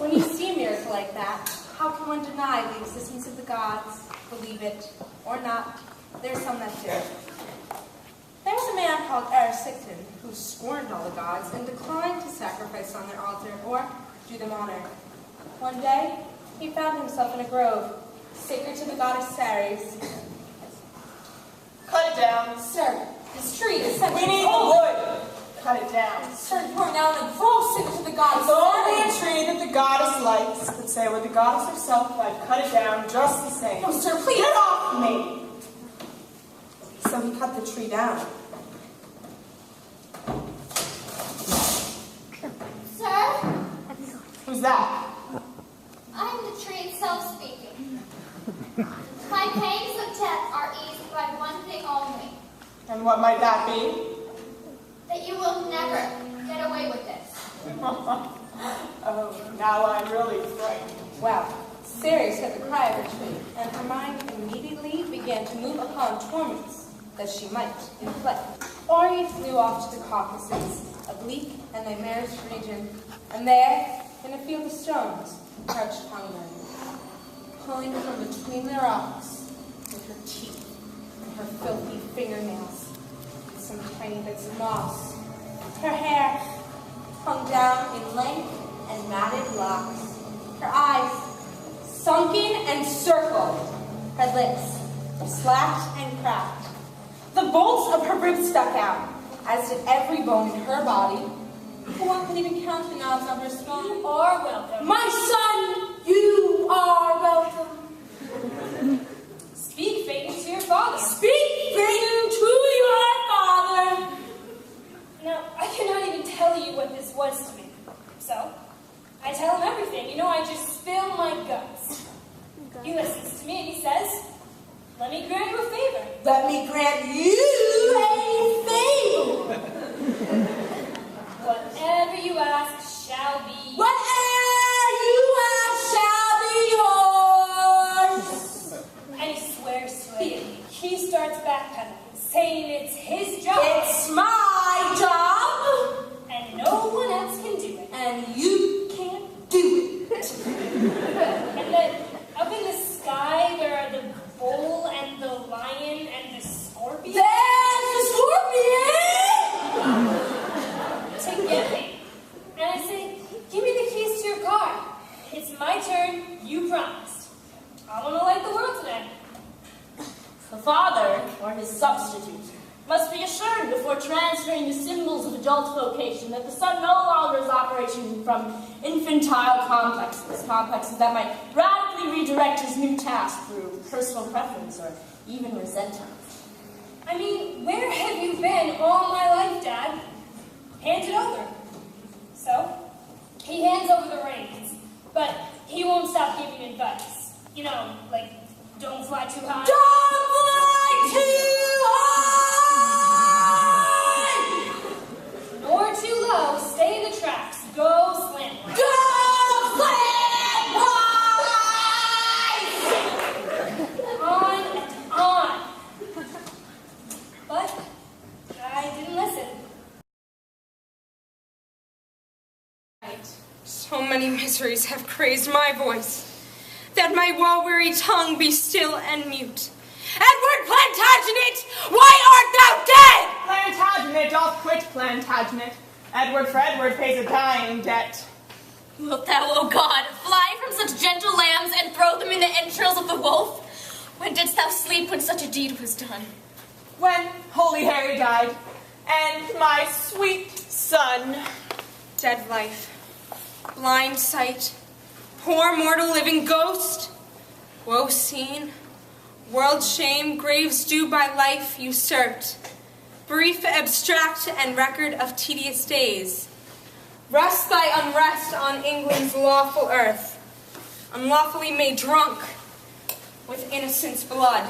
When you see a miracle like that, how can one deny the existence of the gods, believe it or not? There's some that do. There was a man called Erysichthon who scorned all the gods and declined to sacrifice on their altar or do them honor. One day, he found himself in a grove, sacred to the goddess Ceres. Cut it down. Sir, this tree is centuries We need old. wood. Cut it down. Sir, you are now in a grove sacred to the goddess It's only a Ceres. tree that the goddess likes, but say with the goddess herself, I'd cut it down just the same. No, sir, please. Get off me! So he cut the tree down. Sir, Who's that? I'm the tree itself speaking. My pangs of death are eased by one thing only, And what might that be? that you will never get away with this. Oh, now I'm really frightened. Well, Ceres heard the cry of her tree, and her mind immediately began to move upon torments that she might inflict. Ori flew off to the Caucasus, a bleak and nightmarish region, and there, in a field of stones, crouched Hunger, pulling from between the rocks with her teeth and her filthy fingernails, and some tiny bits of moss. Her hair hung down in lank and matted locks. Her eyes, sunken and circled. Her lips were slapped and cracked. The bolts of her ribs stuck out, as did every bone in her body. One could even count the knobs of her spine. You are welcome. My son, you are welcome. Speak, Phaeton, to your father. Speak, Phaeton, to your father. Now, I cannot even tell you what this was to me. So, I tell him everything. You know, I just spill my guts. He listens to me and he says, let me grant you a favor. Let me grant you a favor. Whatever you ask shall be. Whatever you ask shall be yours. And he swears to it. He starts backpedaling, saying it's his job. It's my job, And no one else can do it. and you can't do it. And then up in the sky there are the bull and the lion and the scorpion. There's the scorpion. To get me. And I say, give me the keys to your car. It's my turn, you promised. I want to light the world today. The father, or his substitute, must be assured before transferring the symbols of adult vocation that the son no longer is operating from infantile complexes that might radically redirect his new task through personal preference or even resentment. I mean, where have you been all my life, Dad? Hand it over. So, he hands over the reins, but he won't stop giving advice. You know, like, don't fly too high. Don't fly too high. Nor too low, stay in the tracks, go slant. Go slam high. On and on. But I didn't listen. So many miseries have crazed my voice, that my woe-weary tongue be still and mute. Edward Plantagenet, why art thou dead? Plantagenet doth quit Plantagenet. Edward for Edward pays a dying debt. Wilt thou, O God, fly from such gentle lambs and throw them in the entrails of the wolf? When didst thou sleep when such a deed was done? When Holy Harry died, and my sweet son. Dead life, blind sight, poor mortal living ghost, woe seen, world shame, graves due by life usurped, brief abstract and record of tedious days. Rest thy unrest on England's lawful earth, unlawfully made drunk with innocent's blood.